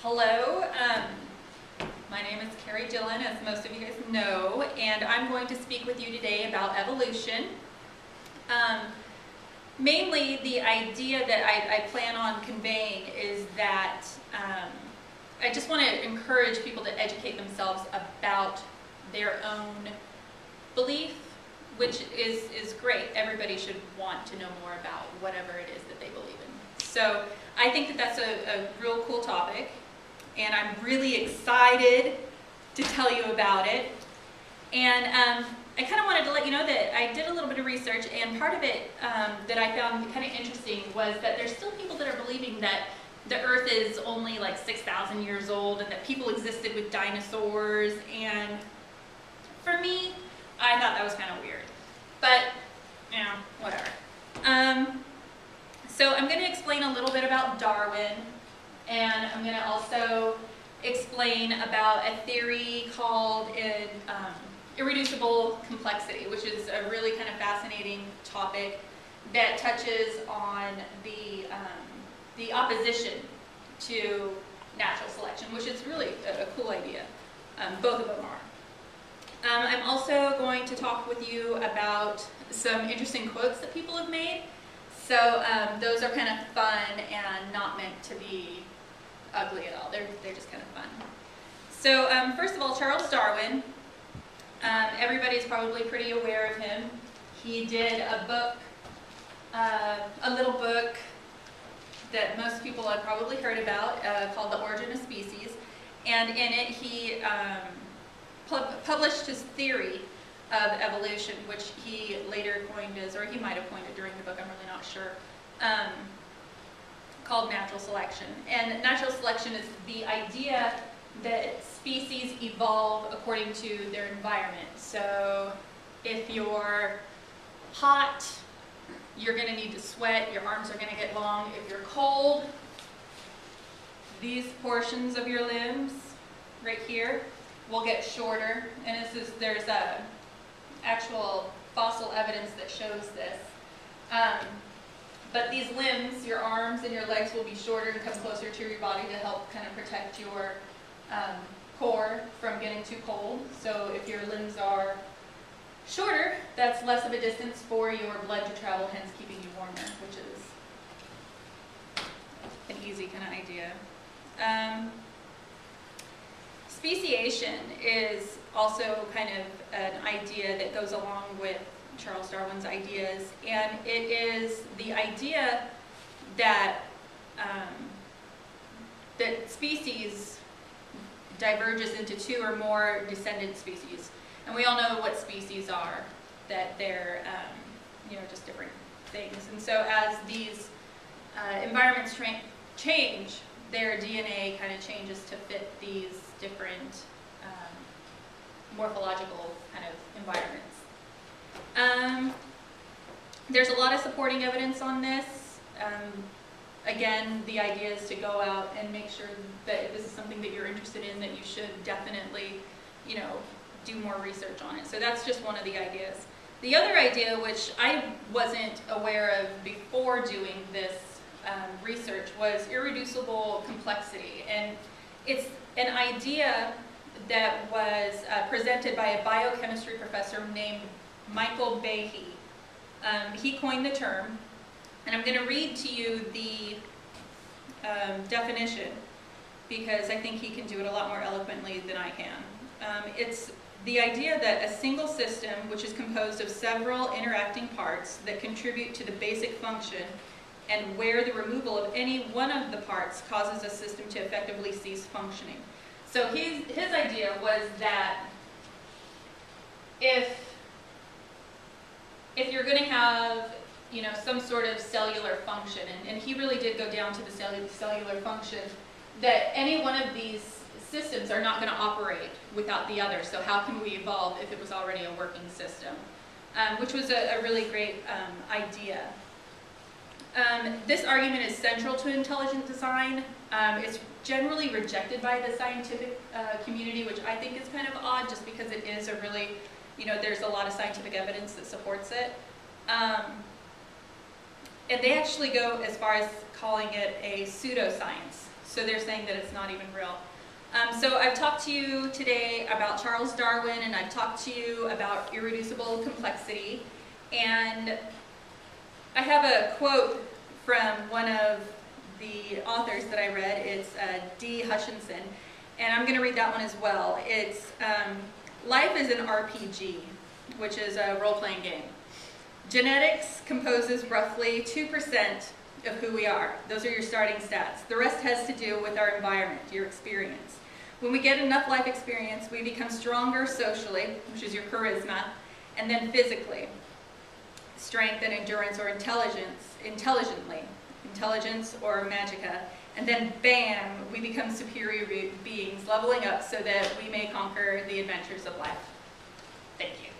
Hello, my name is Keri Dillon, as most of you guys know, and I'm going to speak with you today about evolution. Mainly the idea that I plan on conveying is that I just want to encourage people to educate themselves about their own belief, which is great. Everybody should want to know more about whatever it is that they believe in. So I think that that's a real cool topic, and I'm really excited to tell you about it. And I kind of wanted to let you know that I did a little bit of research, and part of it that I found kind of interesting was that there's still people that are believing that the Earth is only like 6,000 years old and that people existed with dinosaurs. And for me, I thought that was kind of weird. But, you know, whatever. So I'm going to explain a little bit about Darwin, and I'm going to also explain about a theory called irreducible complexity, which is a really kind of fascinating topic that touches on the opposition to natural selection, which is really a cool idea. Both of them are. I'm also going to talk with you about some interesting quotes that people have made. So those are kind of fun and not meant to be ugly at all. They're just kind of fun. So first of all, Charles Darwin. Everybody's probably pretty aware of him. He did a book, a little book that most people have probably heard about called The Origin of Species. And in it he published his theory of evolution, which he later coined as, or he might have coined it during the book, I'm really not sure, called natural selection. And natural selection is the idea that species evolve according to their environment. So if you're hot, you're going to need to sweat, your arms are going to get long. If you're cold, these portions of your limbs right here will get shorter. And there's actual fossil evidence that shows this. But these limbs, your arms and your legs, will be shorter and come closer to your body to help kind of protect your core from getting too cold. So if your limbs are shorter, that's less of a distance for your blood to travel, hence keeping you warmer, which is an easy kind of idea. Speciation is also kind of an idea that goes along with Charles Darwin's ideas, and it is the idea that that species diverges into two or more descendant species. And we all know what species are, that they're you know, just different things. And so as these environments change, their DNA kind of changes to fit these different morphological kind of environments. There's a lot of supporting evidence on this. Again, the idea is to go out and make sure that if this is something that you're interested in, that you should definitely, you know, do more research on it. So that's just one of the ideas. The other idea, which I wasn't aware of before doing this research, was irreducible complexity. And it's an idea that was presented by a biochemistry professor named Michael Behe. He coined the term, and I'm going to read to you the definition because I think he can do it a lot more eloquently than I can. It's the idea that a single system, which is composed of several interacting parts that contribute to the basic function, and where the removal of any one of the parts causes a system to effectively cease functioning. So his idea was that if you're going to have, you know, some sort of cellular function, and he really did go down to the cellular function, that any one of these systems are not going to operate without the other. So how can we evolve if it was already a working system? Which was a really great idea. This argument is central to intelligent design. It's generally rejected by the scientific community, which I think is kind of odd, just because it is a really, you know, there's a lot of scientific evidence that supports it. And they actually go as far as calling it a pseudoscience. So they're saying that it's not even real. So I've talked to you today about Charles Darwin, and I've talked to you about irreducible complexity. And I have a quote from one of the authors that I read. It's D. Hutchinson, and I'm going to read that one as well. It's life is an RPG, which is a role-playing game. Genetics composes roughly 2% of who we are. Those are your starting stats. The rest has to do with our environment, your experience. When we get enough life experience, we become stronger socially, which is your charisma, and then physically, strength and endurance or intelligence or magica, and then bam, we become superior beings, leveling up so that we may conquer the adventures of life. Thank you.